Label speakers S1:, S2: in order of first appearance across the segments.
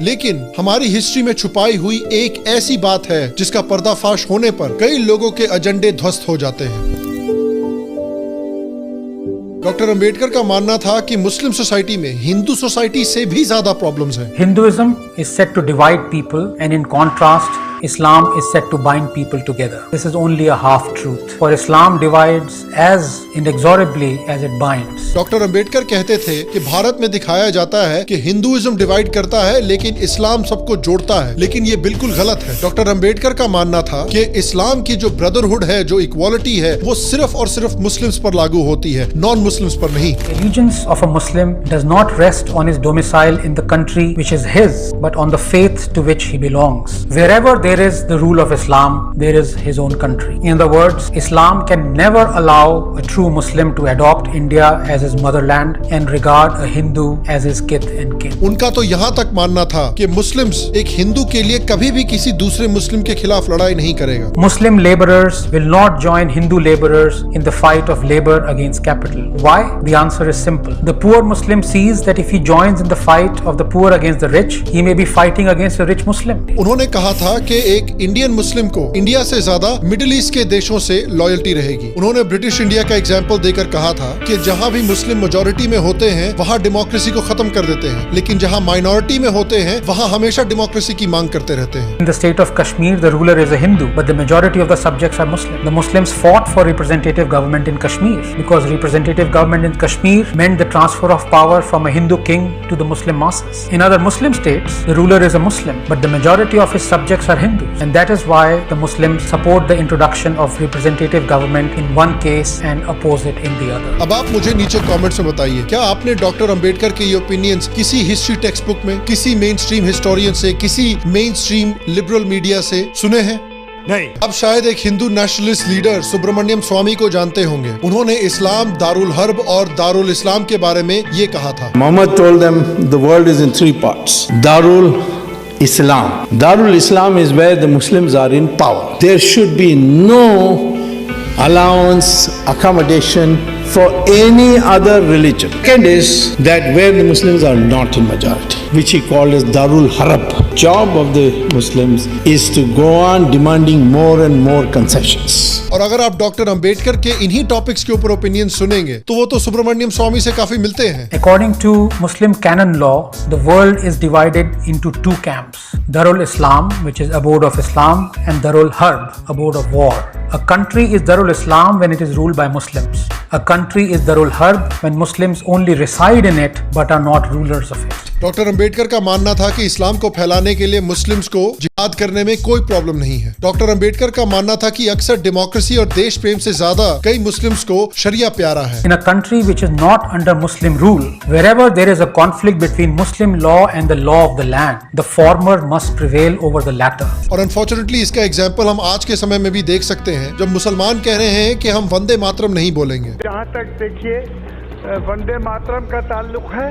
S1: लेकिन हमारी हिस्ट्री में छुपाई हुई एक ऐसी बात है जिसका पर्दाफाश होने पर कई लोगों के एजेंडे ध्वस्त हो जाते हैं। डॉक्टर अंबेडकर का मानना था कि मुस्लिम सोसाइटी में हिंदू सोसाइटी से भी ज्यादा प्रॉब्लम्स हैं।
S2: Hinduism is said to divide people, and in contrast, Islam is said to bind people together. This is only a half truth. For Islam divides as inexorably as it binds.
S1: Doctor Ambedkar कहते थे कि भारत में दिखाया जाता है कि Hinduism divide करता है लेकिन इस्लाम सबको जोड़ता है, लेकिन ये बिल्कुल गलत है। डॉक्टर अंबेडकर का मानना था कि इस्लाम की जो ब्रदरहुड है, जो इक्वालिटी है, वो सिर्फ और सिर्फ मुस्लिम्स पर लागू होती है, नॉन मुस्लिम्स पर नहीं।
S2: Allegiance of a Muslim does not rest on his domicile in the country which is his, but on the faith to which he belongs. Wherever there is the rule of Islam, there is his own country. In other words, Islam can never allow a true Muslim to adopt India as his motherland and regard a Hindu as his kith and kin.
S1: उनका तो यहाँ तक मानना था कि Muslims एक हिंदू के लिए कभी भी किसी दूसरे मुस्लिम के खिलाफ लड़ाई नहीं करेगा।
S2: Muslim laborers will not join Hindu laborers in the fight of labor against capital. Why? The answer is simple. The poor Muslim sees that if he joins in the fight of the poor against the rich, he may be fighting against a rich Muslim.
S1: उन्होंने कहा था कि एक Indian Muslim को India से ज्यादा middle east के देशों से लॉयल्टी रहेगी। उन्होंने ब्रिटिश इंडिया का एग्जाम्पल देकर कहा था कि जहाँ भी मुस्लिम मेजॉरिटी में होते हैं वहाँ डेमोक्रेसी को खत्म कर देते हैं, लेकिन जहाँ माइनॉरिटी में होते हैं वहाँ हमेशा डेमोक्रेसी की मांग करते रहते हैं।
S2: In the state of Kashmir, the ruler is a Hindu, but the majority of the subjects are Muslim. The Muslims fought for representative government in Kashmir because representative government in Kashmir meant the transfer of power from a Hindu king to the Muslim masses. In other Muslim states, the ruler is a Muslim, but the majority of his subjects are Hindus, and that is why the Muslims support the introduction of representative government in one case and oppose it in the other.
S1: अब आप मुझे नीचे comments में बताइए, क्या आपने doctor Ambedkar के ये ओपिनियंस किसी हिस्ट्री टेक्स्ट बुक में, किसी मेन स्ट्रीम हिस्टोरियन से, किसी मेन स्ट्रीम लिबरल मीडिया से सुने हैं?
S3: नहीं।
S1: अब शायद एक हिंदू नेशनलिस्ट लीडर सुब्रमण्यम स्वामी को जानते होंगे। उन्होंने इस्लाम, दारुल हर्ब और दारुल इस्लाम के बारे में ये कहा था।
S3: Muhammad told them the world is in three parts. Darul Islam. Darul Islam is where the Muslims are in power. There should be no allowance, accommodation for any other religion. Second is that where the Muslims are not in majority, which he called as Darul Harab. Job of the Muslims is to go on demanding more and more concessions.
S1: और अगर आप doctor Ambedkar के इन्हीं topics के ऊपर opinion सुनेंगे तो वो तो सुब्रमण्यम स्वामी से काफी मिलते हैं।
S2: According to Muslim canon law, the world is divided into two camps: Darul Islam, which is abode of Islam, and Darul Harb, abode of war. A country is Darul Islam when it is ruled by Muslims. A country is Darul Harb when Muslims only reside in it but are not rulers of it.
S1: Doctor Ambedkar का मानना था कि इस्लाम को फैलाने के लिए Muslims को जिहाद करने में कोई प्रॉब्लम नहीं है। डॉक्टर अंबेडकर का मानना था कि अक्सर डेमोक्रेसी और देश प्रेम से ज्यादा कई मुस्लिम्स को शरिया प्यारा है।
S2: In a country which is not under Muslim rule, wherever there is a conflict between Muslim law and the law of the land, the former must prevail over the latter.
S1: और unfortunately इसका example हम आज के समय में भी देख सकते हैं, जब मुसलमान कह रहे हैं कि हम वंदे मातरम नहीं बोलेंगे।
S4: जहाँ तक देखिए वंदे मातरम का ताल्लुक है,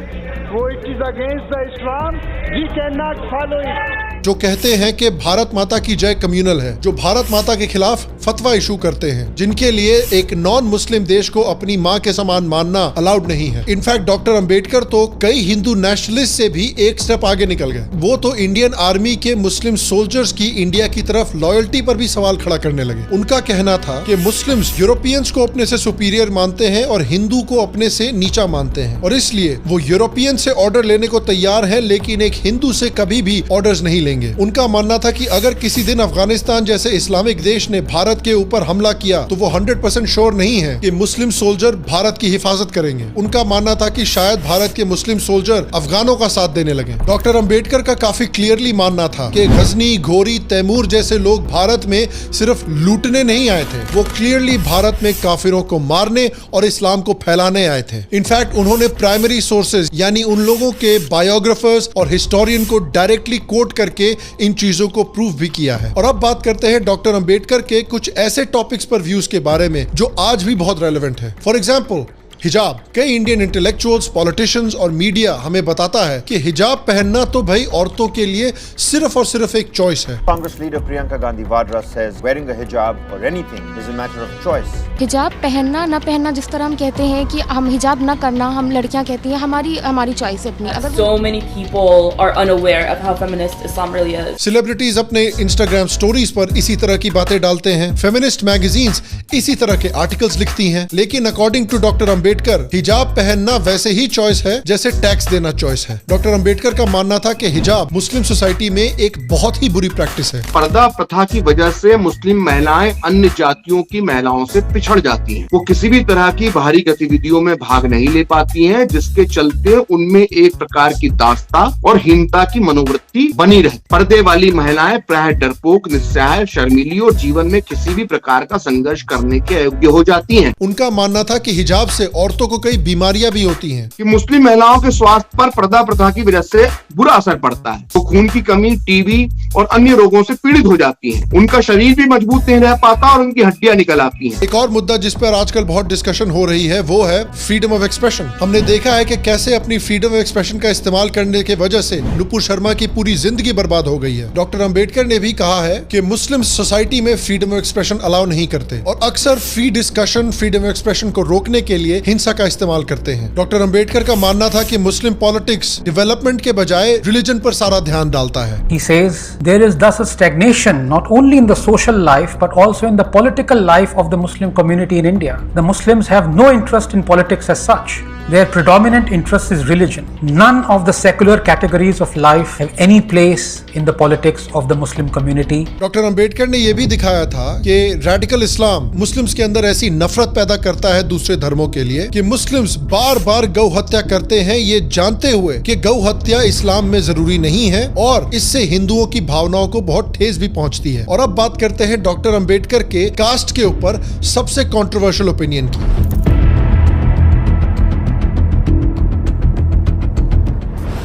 S4: वो it is against the Islam, we can not follow it.
S1: जो कहते हैं कि भारत माता की जय कम्युनल है, जो भारत माता के खिलाफ फतवा इशू करते हैं, जिनके लिए एक नॉन मुस्लिम देश को अपनी माँ के समान मानना अलाउड नहीं है। इनफैक्ट डॉक्टर अंबेडकर तो कई हिंदू नेशनलिस्ट से भी एक स्टेप आगे निकल गए। वो तो इंडियन आर्मी के मुस्लिम सोल्जर्स की इंडिया की तरफ लॉयल्टी पर भी सवाल खड़ा करने लगे। उनका कहना था कि मुस्लिम्स यूरोपियंस को अपने से सुपीरियर मानते हैं और हिंदू को अपने से नीचा मानते हैं, और इसलिए वो यूरोपियन से ऑर्डर लेने को तैयार है लेकिन एक हिंदू से कभी भी ऑर्डर्स नहीं लेंगे। उनका मानना था कि अगर किसी दिन अफगानिस्तान जैसे इस्लामिक देश ने भारत के ऊपर हमला किया तो वो 100% श्योर नहीं है कि मुस्लिम सोल्जर भारत की हिफाजत करेंगे। उनका मानना था कि शायद भारत के मुस्लिम सोल्जर अफगानों का साथ देने लगे। डॉक्टर अंबेडकर का काफी क्लियरली मानना था कि गजनी, घोरी, तैमूर जैसे लोग भारत में सिर्फ लूटने नहीं आए थे, वो क्लियरली भारत में काफिरों को मारने और इस्लाम को फैलाने आए थे। इनफैक्ट उन्होंने प्राइमरी सोर्सेज यानी उन लोगों के बायोग्राफर्स और हिस्टोरियन को डायरेक्टली कोट करके इन चीजों को प्रूव भी किया है। और अब बात करते हैं डॉक्टर अंबेडकर के कुछ ऐसे टॉपिक्स पर व्यूज के बारे में जो आज भी बहुत रेलेवेंट है। फॉर एग्जाम्पल, हिजाब। कई इंडियन इंटेलेक्चुअल्स, पॉलिटिशियंस और मीडिया हमें बताता है कि हिजाब पहनना तो भाई औरतों के लिए सिर्फ और सिर्फ एक चॉइस है।
S5: Congress leader Priyanka Gandhi Vadra says wearing a hijab or anything is a matter of choice.
S6: हिजाब पहनना ना पहनना, जिस तरह हम कहते हैं कि हम हिजाब ना करना, हम लड़कियां कहती हैं हमारी चॉइस है अपनी। अगर
S7: So many people are unaware of how feminist Islam really is.
S1: Celebrities अपने इंस्टाग्राम स्टोरीज पर इसी तरह की बातें डालते हैं, फेमिनिस्ट मैगजीन्स इसी तरह के आर्टिकल्स लिखती हैं, लेकिन अकॉर्डिंग टू डॉक्टर अंबेडकर हिजाब पहनना वैसे ही चॉइस है जैसे टैक्स देना चॉइस है। डॉक्टर अंबेडकर का मानना था कि हिजाब मुस्लिम सोसाइटी में एक बहुत ही बुरी प्रैक्टिस है।
S8: पर्दा प्रथा की वजह से मुस्लिम महिलाएं अन्य जातियों की महिलाओं से पिछड़ जाती हैं। वो किसी भी तरह की बाहरी गतिविधियों में भाग नहीं ले पाती हैं, जिसके चलते उनमें एक प्रकार की दास्ता और हीनता की मनोवृत्ति बनी रहती। पर्दे वाली महिलाएं प्रायः डरपोक, निस्सहाय, शर्मीली और जीवन में किसी भी प्रकार का संघर्ष करने के अयोग्य हो जाती हैं।
S1: उनका मानना था कि हिजाब से औरतों को कई बीमारियां भी होती हैं।
S8: कि मुस्लिम महिलाओं के स्वास्थ्य पर पर्दा प्रथा की वजह से बुरा असर पड़ता है। वो खून की कमी, टीबी और अन्य रोगों से पीड़ित हो जाती हैं। उनका शरीर भी मजबूत नहीं रह पाता और उनकी हड्डियां निकल आती हैं।
S1: एक और मुद्दा जिस पर आजकल बहुत डिस्कशन हो रही है वो है फ्रीडम ऑफ एक्सप्रेशन। हमने देखा है कि कैसे अपनी फ्रीडम ऑफ एक्सप्रेशन का इस्तेमाल करने की वजह से नुपुर शर्मा की पूरी जिंदगी बर्बाद हो गई है। डॉक्टर अंबेडकर ने भी कहा है कि मुस्लिम सोसाइटी में फ्रीडम ऑफ एक्सप्रेशन अलाउ नहीं करते और अक्सर free discussion, freedom of expression को रोकने के लिए हिंसा का इस्तेमाल करते हैं। डॉक्टर अंबेडकर का मानना था कि मुस्लिम पॉलिटिक्स डेवलपमेंट के बजाय रिलीजन पर सारा ध्यान डालता है।
S2: He says there is thus a stagnation not only in the social life but also in the political life of the Muslim community in India. The Muslims have no interest in politics as such. Their predominant interest is religion. None of the secular categories of life have any place in the politics of the Muslim community.
S1: Doctor Ambedkar ने यह भी दिखाया था कि radical इस्लाम Muslims के अंदर ऐसी नफरत पैदा करता है दूसरे धर्मों के लिए कि मुस्लिम्स बार बार गौ हत्या करते हैं, ये जानते हुए कि गौ हत्या इस्लाम में जरूरी नहीं है और इससे हिंदुओं की भावनाओं को बहुत ठेस भी पहुंचती है। और अब बात करते हैं डॉक्टर अंबेडकर के कास्ट के ऊपर सबसे कंट्रोवर्शियल ओपिनियन की।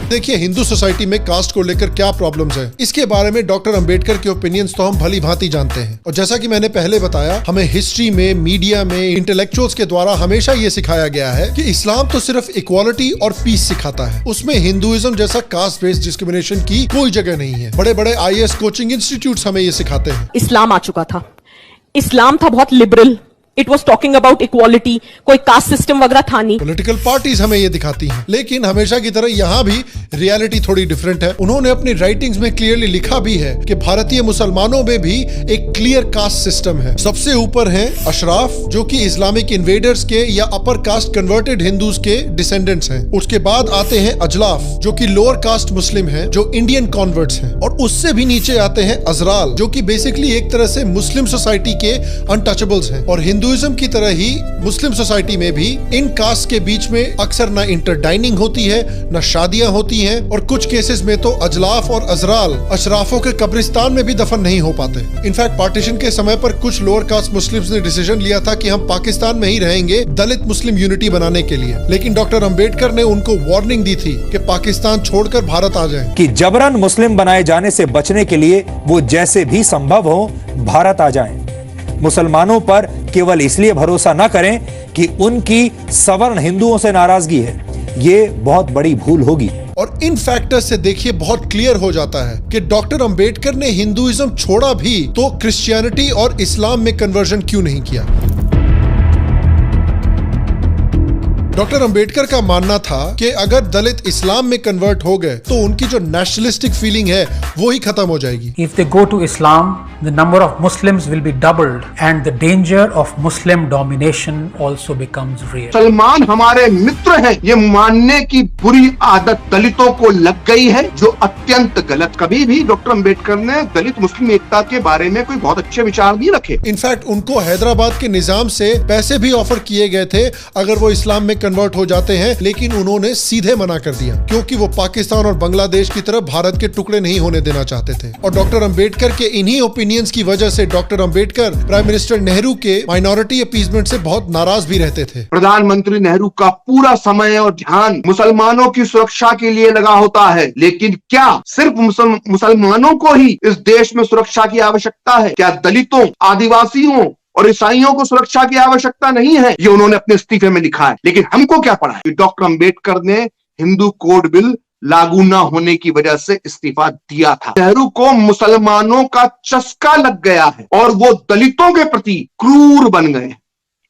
S1: देखिए हिंदू सोसाइटी में कास्ट को लेकर क्या प्रॉब्लम्स हैं, इसके बारे में डॉक्टर अंबेडकर के ओपिनियंस तो हम भली भांति जानते हैं। और जैसा कि मैंने पहले बताया, हमें हिस्ट्री में, मीडिया में, इंटेलेक्चुअल्स के द्वारा हमेशा ये सिखाया गया है कि इस्लाम तो सिर्फ इक्वालिटी और पीस सिखाता है। उसमें हिंदुइज्म जैसा कास्ट बेस्ड डिस्क्रिमिनेशन की कोई जगह नहीं है। बड़े बड़े IAS कोचिंग इंस्टीट्यूट्स हमें ये सिखाते हैं।
S9: इस्लाम आ चुका था, इस्लाम था बहुत liberal, it was talking about equality, कोई कास्ट सिस्टम वगैरह था नहीं।
S1: पॉलिटिकल पार्टीज हमें ये दिखाती हैं, लेकिन हमेशा की तरह यहाँ भी रियलिटी थोड़ी डिफरेंट है। उन्होंने अपनी राइटिंग्स में क्लियरली लिखा भी है कि भारतीय मुसलमानों में भी एक क्लियर कास्ट सिस्टम है। सबसे ऊपर हैं अशराफ, जो कि इस्लामिक इन्वेडर्स के या अपर कास्ट कन्वर्टेड हिंदूज के डिसेंडेंट्स हैं। उसके बाद आते हैं अजलाफ, जो कि लोअर कास्ट मुस्लिम हैं, जो इंडियन कॉन्वर्ट्स हैं। और उससे भी नीचे आते हैं अजराल, जो कि बेसिकली एक तरह से मुस्लिम सोसाइटी के अनटचेबल्स हैं। और हिंदुइज्म की तरह ही मुस्लिम सोसाइटी में भी इन कास्ट के बीच में अक्सर ना इंटरडाइनिंग होती है, ना शादियां होती हैं, और कुछ केसेस में तो अजलाफ और अजराल अशराफों के कब्रिस्तान में भी दफन नहीं हो पाते। इनफैक्ट पार्टीशन के समय पर कुछ लोअर कास्ट मुस्लिम्स ने डिसीजन लिया था कि हम पाकिस्तान में ही रहेंगे दलित मुस्लिम यूनिटी बनाने के लिए, लेकिन डॉक्टर अंबेडकर ने उनको वार्निंग दी थी कि पाकिस्तान छोड़कर भारत आ जाएं।
S10: कि जबरन मुस्लिम बनाए जाने से बचने के लिए वो जैसे भी संभव हो भारत आ जाएं। मुसलमानों पर केवल इसलिए भरोसा न करें कि उनकी सवर्ण हिंदुओं से नाराजगी है, ये बहुत बड़ी भूल होगी।
S1: और इन फैक्टर्स से देखिए बहुत क्लियर हो जाता है कि डॉक्टर अंबेडकर ने हिंदुइज्म छोड़ा भी तो क्रिश्चियनिटी और इस्लाम में कन्वर्जन क्यों नहीं किया। डॉक्टर अंबेडकर का मानना था कि अगर दलित इस्लाम में कन्वर्ट हो गए तो उनकी जो नेशनलिस्टिक फीलिंग है वो ही खत्म हो जाएगी।
S2: If they go to Islam, the number of Muslims will be doubled and the danger of Muslim domination also becomes real.
S8: Salman हमारे मित्र हैं, ये मानने की बुरी आदत दलितों को लग गई है, जो अत्यंत गलत। कभी भी डॉक्टर अंबेडकर ने दलित मुस्लिम एकता के बारे में कोई बहुत अच्छे विचार नहीं रखे।
S1: इनफैक्ट उनको हैदराबाद के निजाम से पैसे भी ऑफर किए गए थे अगर वो इस्लाम में कन्वर्ट हो जाते हैं, लेकिन उन्होंने सीधे मना कर दिया क्योंकि वो पाकिस्तान और बांग्लादेश की तरफ भारत के टुकड़े नहीं होने देना चाहते थे। और डॉक्टर अंबेडकर के इन्हीं ओपिनियंस की वजह से doctor Ambedkar prime minister Nehru के माइनॉरिटी अपीजमेंट से बहुत नाराज भी रहते थे।
S8: प्रधानमंत्री नेहरू का पूरा समय और ध्यान मुसलमानों की सुरक्षा के लिए लगा होता है, लेकिन क्या सिर्फ मुसलमानों को ही इस देश में सुरक्षा की आवश्यकता है? क्या दलितों, आदिवासियों और ईसाइयों को सुरक्षा की आवश्यकता नहीं है, ये उन्होंने अपने इस्तीफे में लिखा है। लेकिन हमको क्या पड़ा है कि डॉक्टर अंबेडकर ने हिंदू कोड बिल लागू ना होने की वजह से इस्तीफा दिया था। नेहरू को मुसलमानों का चस्का लग गया है और वो दलितों के प्रति क्रूर बन गए,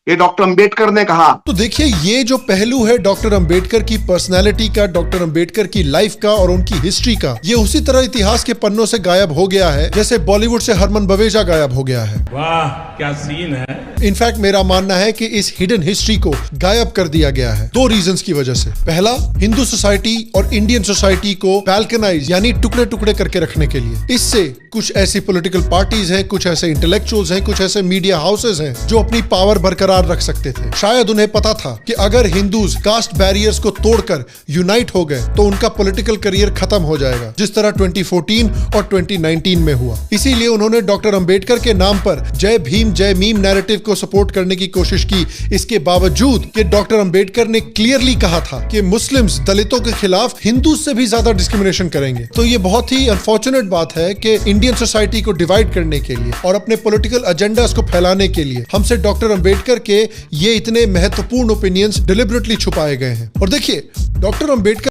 S8: ये डॉक्टर अंबेडकर ने कहा।
S1: तो देखिए, ये जो पहलू है डॉक्टर अंबेडकर की पर्सनालिटी का, डॉक्टर अंबेडकर की लाइफ का और उनकी हिस्ट्री का, ये उसी तरह इतिहास के पन्नों से गायब हो गया है जैसे बॉलीवुड से हरमन बवेजा गायब हो गया है।
S11: वाह क्या सीन है।
S1: इनफैक्ट मेरा मानना है कि इस हिडन हिस्ट्री को गायब कर दिया गया है 2 रीजंस की वजह से। पहला, हिंदू सोसाइटी और इंडियन सोसाइटी को बैल्कनाइज यानी टुकड़े टुकड़े करके रखने के लिए। इससे कुछ ऐसी पॉलिटिकल पार्टीज हैं, कुछ ऐसे इंटेलेक्चुअल्स हैं, कुछ ऐसे मीडिया हाउसेज हैं जो अपनी पावर बरकरार रख सकते थे। शायद उन्हें पता था कि अगर हिंदूज कास्ट बैरियर्स को तोड़कर यूनाइट हो गए तो उनका पॉलिटिकल करियर खत्म हो जाएगा, जिस तरह 2014 और 2019 में हुआ। इसीलिए उन्होंने डॉक्टर अंबेडकर के नाम पर जय भीम जय मीम नैरेटिव को सपोर्ट करने की कोशिश की। इसके बावजूद कि डॉक्टर अंबेडकर ने क्लियरली कहा था कि मुस्लिम्स दलितों के खिलाफ हिंदूज से भी ज्यादा डिस्क्रिमिनेशन करेंगे। तो ये बहुत ही अनफॉर्चुनेट बात है कि इंडियन सोसाइटी को डिवाइड करने के लिए और अपने पॉलिटिकल एजेंडास को फैलाने के लिए हमसे डॉक्टर अंबेडकर के ये इतने महत्वपूर्ण ओपिनियंस डिलिबरेटली छुपाए गए हैं। और देखिए, डॉक्टर अंबेडकर